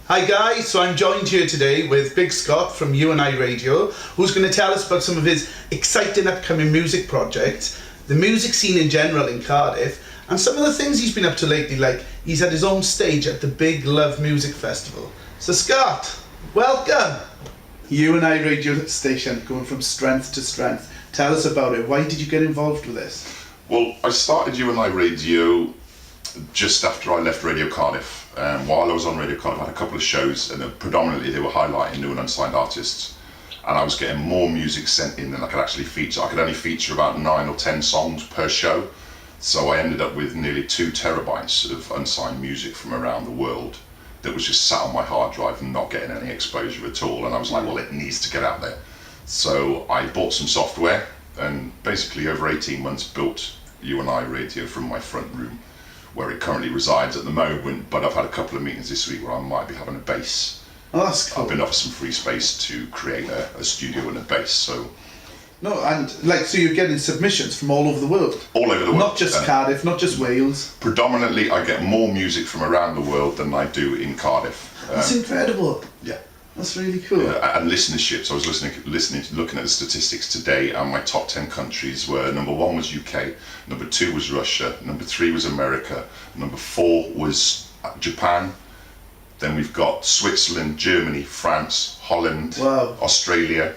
Hi guys, so I'm joined here today with Big Scott from UNI Radio, who's going to tell us about some of his exciting upcoming music projects, the music scene in general in Cardiff, and some of the things he's been up to lately, like he's had his own stage at the Big Love Music Festival. So Scott, welcome! UNI Radio station, going from strength to strength. Tell us about it. Why did you get involved with this? Well, I started UNI Radio just after I left Radio Cardiff. While I was on Radio Cardiff, I had a couple of shows, and predominantly they were highlighting new and unsigned artists. And I was getting more music sent in than I could actually feature. I could only feature about 9 or 10 songs per show. So I ended up with nearly 2 terabytes of unsigned music from around the world that was just sat on my hard drive and not getting any exposure at all. And I was like, well, it needs to get out there. So I bought some software and basically over 18 months built UNI Radio from my front room, where it currently resides at the moment, but I've had a couple of meetings this week where I might be having a base. Oh, that's cool. I've been offered some free space to create a studio and a base, so... No, and so you're getting submissions from all over the world? All over the world. Not just Cardiff, not just Wales? Predominantly, I get more music from around the world than I do in Cardiff. That's incredible. Yeah. That's really cool. And listenership. So I was looking at the statistics today, and my top 10 countries were: number 1 was UK, number 2 was Russia, number 3 was America, number 4 was Japan. Then we've got Switzerland, Germany, France, Holland, wow. Australia.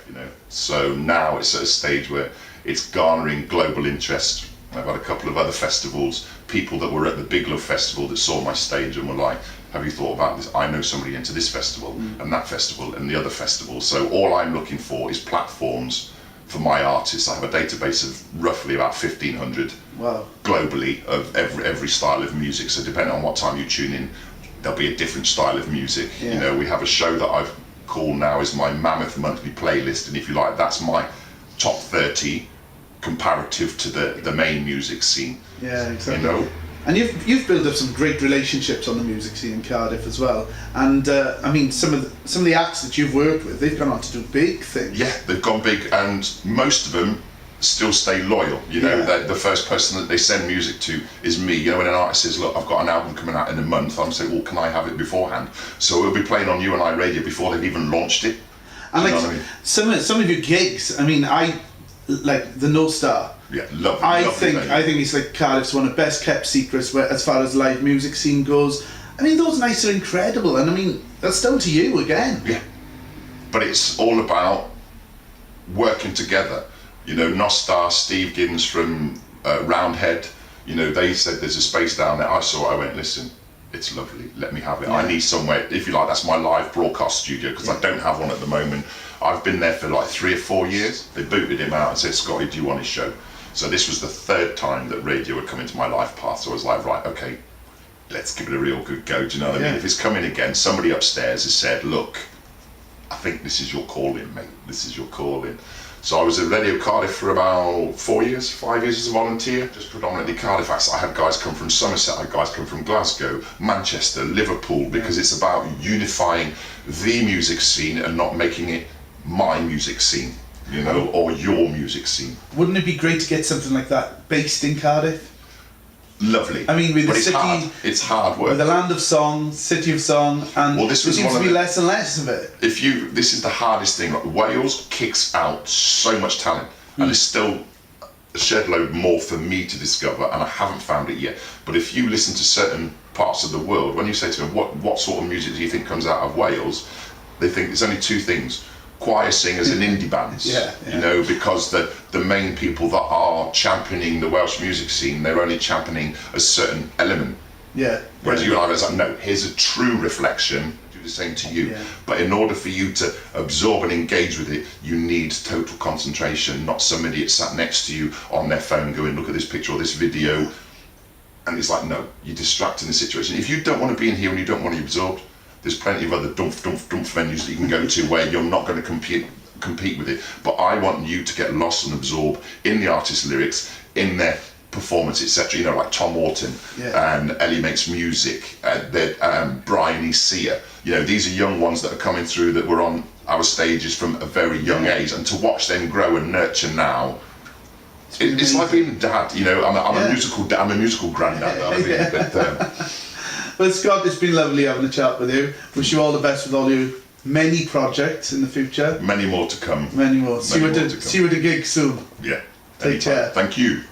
So now it's at a stage where it's garnering global interest. I've had a couple of other festivals, people that were at the Big Love Festival that saw my stage and were like, have you thought about this? I know somebody into this festival and that festival and the other festival. So all I'm looking for is platforms for my artists. I have a database of roughly about 1,500 wow. globally of every style of music. So depending on what time you tune in, there'll be a different style of music. Yeah. We have a show that I've called now is my Mammoth Monthly Playlist, and if you like, that's my top 30 comparative to the main music scene. Yeah, exactly. And you've built up some great relationships on the music scene in Cardiff as well. And I mean, some of the acts that you've worked with, they've gone on to do big things. Yeah, they've gone big, and most of them still stay loyal. The first person that they send music to is me. When an artist says, look, I've got an album coming out in a month, I'm saying, well, can I have it beforehand? So we'll be playing on UNI Radio before they've even launched it. And you know what I mean? some of your gigs, I mean, I like the North Star. Yeah, lovely. I think it's like Cardiff's one of the best kept secrets as far as live music scene goes. I mean, those nights are incredible, and I mean, that's down to you again. Yeah, but it's all about working together. Nostar, Steve Giddens from Roundhead, they said there's a space down there. I saw it, I went, listen, it's lovely, let me have it. Yeah. I need somewhere, if you like, that's my live broadcast studio, because I don't have one at the moment. I've been there for like 3 or 4 years. They booted him out and said, Scotty, do you want his show? So this was the 3rd time that radio had come into my life path, so I was like, right, okay, let's give it a real good go, do you know what I mean? If it's coming again, somebody upstairs has said, look, I think this is your calling, mate, this is your calling. So I was at Radio Cardiff for about 5 years as a volunteer, just predominantly Cardiff acts. I had guys come from Somerset, I had guys come from Glasgow, Manchester, Liverpool, because it's about unifying the music scene and not making it my music scene, or your music scene. Wouldn't it be great to get something like that based in Cardiff? Lovely. I mean, with but the city, it's hard work. With the land of song, city of song, and there seems to be less and less of it. This is the hardest thing. Like, Wales kicks out so much talent, and there's still a shed load more for me to discover, and I haven't found it yet. But if you listen to certain parts of the world, when you say to them, what sort of music do you think comes out of Wales? They think there's only 2 things. Choir singers and indie bands, because the main people that are championing the Welsh music scene, they're only championing a certain element. Yeah. Whereas you and I was like, no, here's a true reflection, do the same to you. Yeah. But in order for you to absorb and engage with it, you need total concentration, not some idiot sat next to you on their phone going, look at this picture or this video. And it's like, no, you're distracting the situation. If you don't want to be in here and you don't want to be absorbed, there's plenty of other dump venues that you can go to where you're not going to compete with it. But I want you to get lost and absorb in the artist's lyrics, in their performance, etc. Like Tom Wharton and Ellie Makes Music, Brian E. Sear. These are young ones that are coming through that were on our stages from a very young age, and to watch them grow and nurture now. It's like being a dad. I'm a musical dad. I'm a musical granddad. Well, Scott, it's been lovely having a chat with you. Wish you all the best with all your many projects in the future. Many more to come. Many more. See you Many at more the to come. gig soon. Yeah. Take Anytime. care. Thank you.